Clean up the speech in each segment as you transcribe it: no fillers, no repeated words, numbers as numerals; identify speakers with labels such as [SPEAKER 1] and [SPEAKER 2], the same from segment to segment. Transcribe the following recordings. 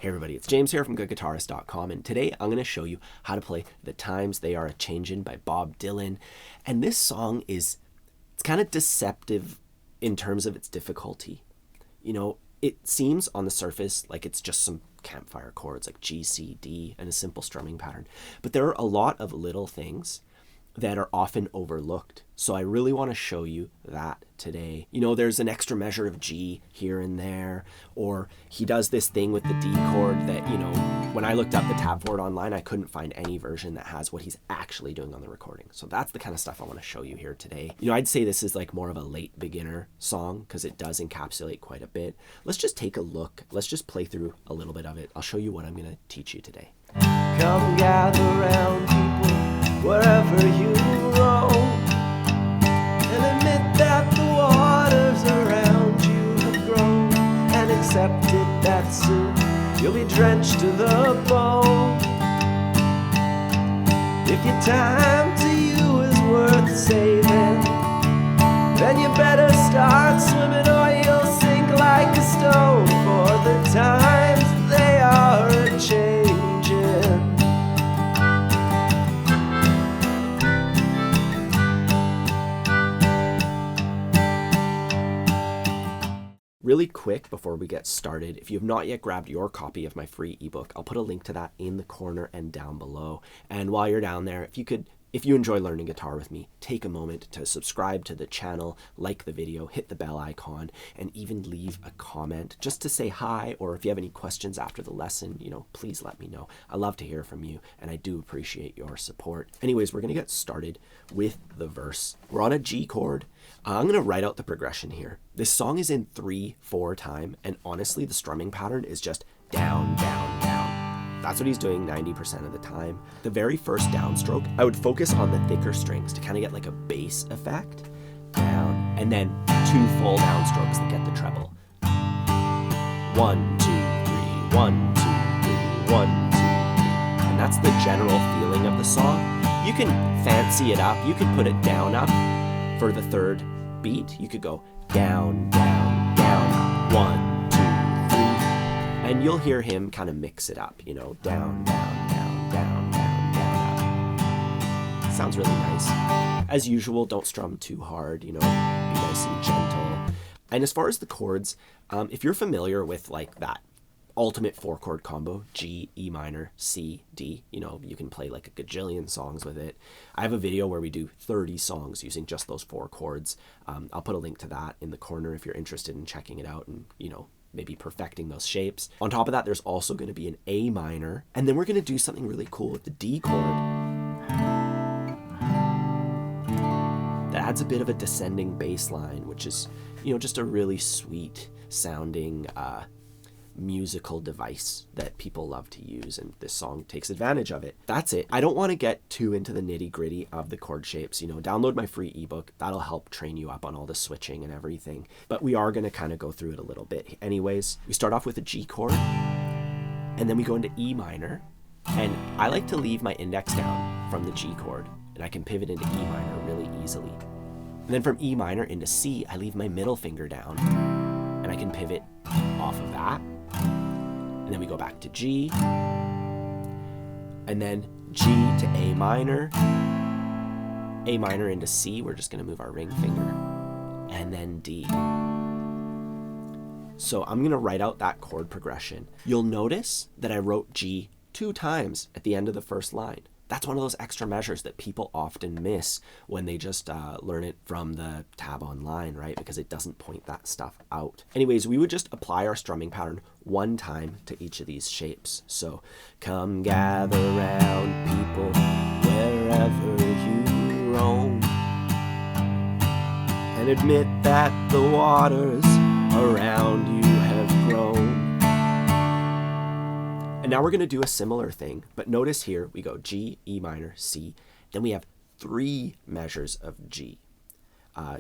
[SPEAKER 1] Hey everybody, it's James here from Guitarist.com, and today I'm going to show you how to play The Times They Are A-Changin by Bob Dylan. And this song it's kind of deceptive in terms of its difficulty. You know, it seems on the surface like it's just some campfire chords like G, C, D, and a simple strumming pattern. But there are a lot of little things that are often overlooked. So I really want to show you that today. You know, there's an extra measure of G here and there, or he does this thing with the D chord that, you know, when I looked up the tab for it online, I couldn't find any version that has what he's actually doing on the recording. So that's the kind of stuff I want to show you here today. You know, I'd say this is like more of a late beginner song because it does encapsulate quite a bit. Let's just take a look. Let's just play through a little bit of it. I'll show you what I'm going to teach you today.
[SPEAKER 2] Come gather round, people, wherever you roam, and admit that the waters around you have grown, and accept it that soon you'll be drenched to the bone. If your time to you is worth saving, then you better start swimming or you'll sink like a stone, for the times they are a-changin'.
[SPEAKER 1] Really quick before we get started, if you have not yet grabbed your copy of my free ebook, I'll put a link to that in the corner and down below. And while you're down there, if you enjoy learning guitar with me, take a moment to subscribe to the channel, like the video, hit the bell icon, and even leave a comment just to say hi, or if you have any questions after the lesson, you know, please let me know. I love to hear from you, and I do appreciate your support. Anyways, we're going to get started with the verse. We're on a G chord. I'm going to write out the progression here. This song is in 3/4 time, and honestly, the strumming pattern is just down, down, down. That's what he's doing 90% of the time. The very first downstroke, I would focus on the thicker strings to kind of get like a bass effect. Down, and then 2 full downstrokes that get the treble. 1, 2, 3, 1, 2, 3, 1, 2, 3. And that's the general feeling of the song. You can fancy it up. You can put it down up. For the third beat, you could go down, down, down, 1, 2, 3, and you'll hear him kind of mix it up, you know, down, down, down, down, down, down, up. Sounds really nice. As usual, don't strum too hard, you know, be nice and gentle. And as far as the chords, if you're familiar with like that ultimate 4-chord combo, G, E minor, C, D, you know, you can play like a gajillion songs with it. I have a video where we do 30 songs using just those 4 chords. I'll put a link to that in the corner if you're interested in checking it out and, you know, maybe perfecting those shapes. On top of that, there's also going to be an A minor, and then we're going to do something really cool with the D chord that adds a bit of a descending bass line, which is, you know, just a really sweet sounding musical device that people love to use, and this song takes advantage of it. That's it. I don't want to get too into the nitty-gritty of the chord shapes. You know, download my free ebook. That'll help train you up on all the switching and everything. But we are going to kind of go through it a little bit. Anyways, we start off with a G chord, and then we go into E minor, and I like to leave my index down from the G chord, and I can pivot into E minor really easily. And then from E minor into C, I leave my middle finger down, and I can pivot off of that. And then we go back to G, and then G to A minor into C, we're just going to move our ring finger, and then D. So I'm going to write out that chord progression. You'll notice that I wrote G 2 times at the end of the first line. That's one of those extra measures that people often miss when they just learn it from the tab online, right? Because it doesn't point that stuff out. Anyways, we would just apply our strumming pattern 1 time to each of these shapes. So, come gather round, people, wherever you roam, and admit that the waters around you have grown. And now we're going to do a similar thing, but notice here we go G, E minor, C, then we have 3 measures of G.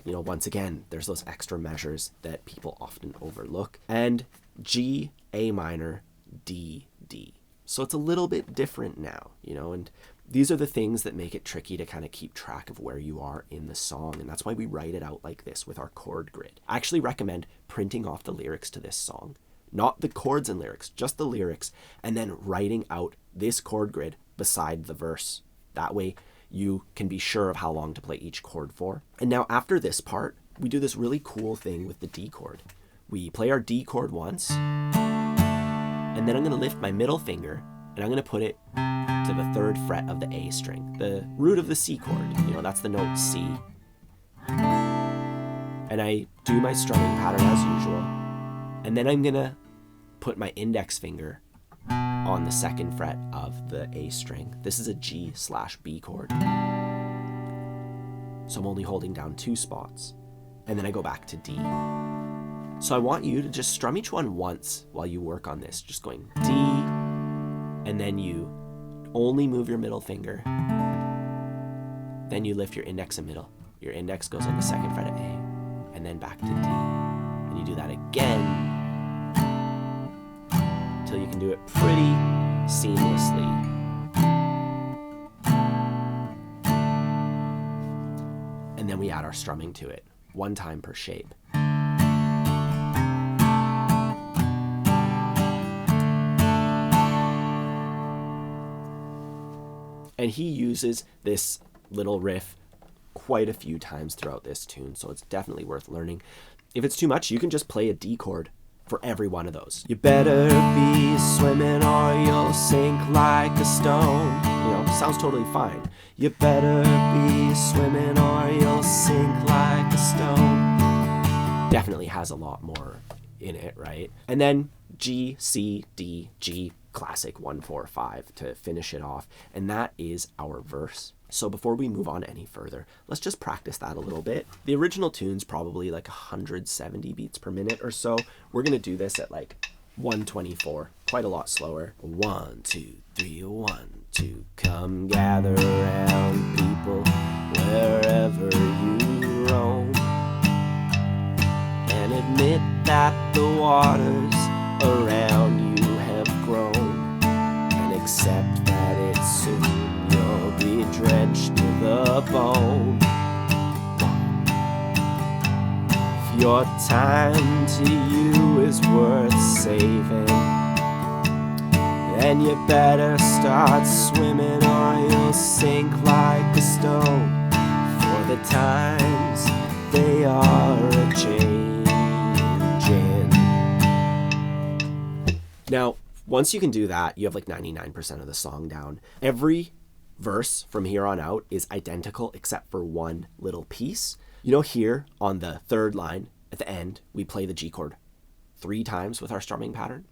[SPEAKER 1] You know, once again, there's those extra measures that people often overlook. And G, A minor, D, D. So it's a little bit different now, you know, and these are the things that make it tricky to kind of keep track of where you are in the song. And that's why we write it out like this with our chord grid. I actually recommend printing off the lyrics to this song not the chords and lyrics, just the lyrics, and then writing out this chord grid beside the verse. That way you can be sure of how long to play each chord for. And now after this part, we do this really cool thing with the D chord. We play our D chord once, and then I'm going to lift my middle finger and I'm going to put it to the 3rd fret of the A string, the root of the C chord. That's the note C. And I do my strumming pattern as usual. And then I'm going to put my index finger on the 2nd fret of the A string. This is a G/B chord. So I'm only holding down 2 spots. And then I go back to D. So I want you to just strum each one once while you work on this. Just going D, and then you only move your middle finger. Then you lift your index and middle. Your index goes on the 2nd fret of A, and then back to D. And you do that again until you can do it pretty seamlessly. And then we add our strumming to it, 1 time per shape. And he uses this little riff quite a few times throughout this tune, so it's definitely worth learning. If it's too much, you can just play a D chord for every one of those. You better be swimming or you'll sink like a stone. Sounds totally fine. You better be swimming or you'll sink like a stone. Definitely has a lot more in it, right? And then G, C, D, G, classic 1, 4, 5 to finish it off. And that is our verse. So before we move on any further, let's just practice that a little bit. The original tune's probably like 170 beats per minute or so. We're going to do this at like 124, quite a lot slower. 1, 2, 3, 1, 2. Come gather around, people, wherever you roam, and admit that the waters around you have grown, and accept that it's soon you'll be drenched to the bone. If your time to you is worth saving, then you better start swimming or you'll sink like a stone, for the times they are a-changin'. Now, once you can do that, you have like 99% of the song down. Every verse from here on out is identical except for one little piece. Here on the 3rd line at the end, we play the G chord 3 times with our strumming pattern.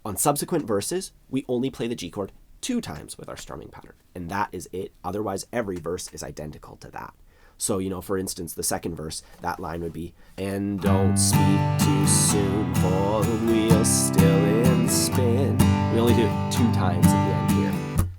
[SPEAKER 1] On subsequent verses, we only play the G chord 2 times with our strumming pattern. And that is it. Otherwise, every verse is identical to that. So, for instance, the 2nd verse, that line would be, and don't speak too soon, for the wheel's still in spin. We only do it 2 times at the end here.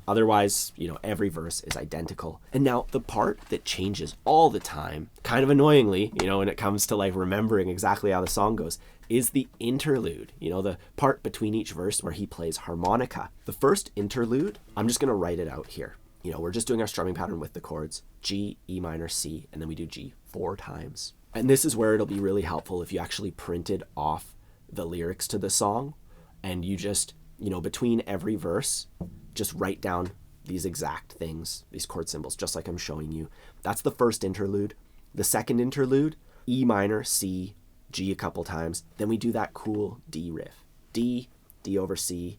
[SPEAKER 1] Otherwise, every verse is identical. And now the part that changes all the time, kind of annoyingly, when it comes to like remembering exactly how the song goes, is the interlude, the part between each verse where he plays harmonica. The first interlude, I'm just going to write it out here. We're just doing our strumming pattern with the chords, G, E minor, C, and then we do G 4 times. And this is where it'll be really helpful if you actually printed off the lyrics to the song and you just, between every verse, just write down these exact things, these chord symbols, just like I'm showing you. That's the first interlude. The second interlude, E minor, C, G a couple times. Then we do that cool D riff. D, D over C,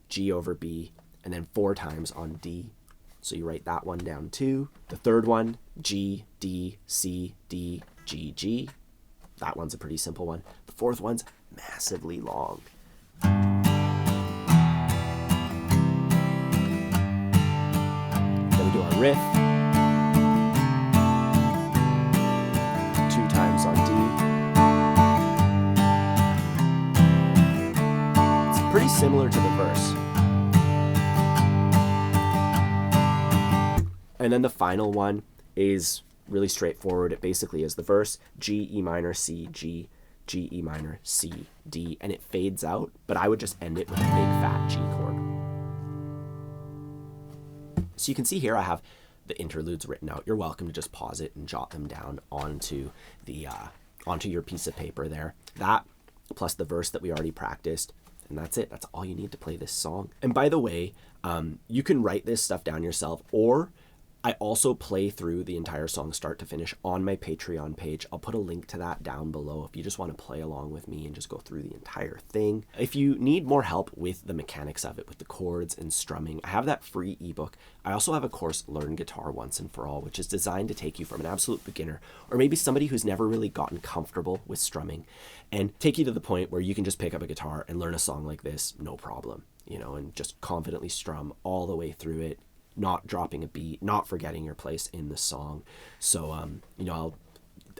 [SPEAKER 1] G over B, and then 4 times on D. So you write that one down too. The 3rd one, G, D, C, D, G, G. That one's a pretty simple one. The 4th one's massively long. Then we do our riff. 2 times on D. It's pretty similar to the verse. And then the final one is really straightforward. It basically is the verse, G, E minor, C, G, G, E minor, C, D, and it fades out, but I would just end it with a big fat G chord. So you can see here I have the interludes written out. You're welcome to just pause it and jot them down onto the onto your piece of paper there. That plus the verse that we already practiced. And that's it. That's all you need to play this song. And by the way, you can write this stuff down yourself, or I also play through the entire song start to finish on my Patreon page. I'll put a link to that down below if you just want to play along with me and just go through the entire thing. If you need more help with the mechanics of it, with the chords and strumming, I have that free ebook. I also have a course, Learn Guitar Once and For All, which is designed to take you from an absolute beginner, or maybe somebody who's never really gotten comfortable with strumming, and take you to the point where you can just pick up a guitar and learn a song like this, no problem, you know, and just confidently strum all the way through it, not dropping a beat, not forgetting your place in the song. So, you know,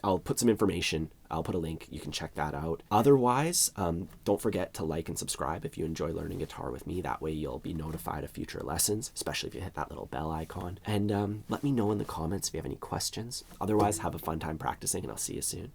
[SPEAKER 1] I'll put some information. I'll put a link. You can check that out. Otherwise, don't forget to like and subscribe if you enjoy learning guitar with me. That way you'll be notified of future lessons, especially if you hit that little bell icon. And let me know in the comments if you have any questions. Otherwise, have a fun time practicing, and I'll see you soon.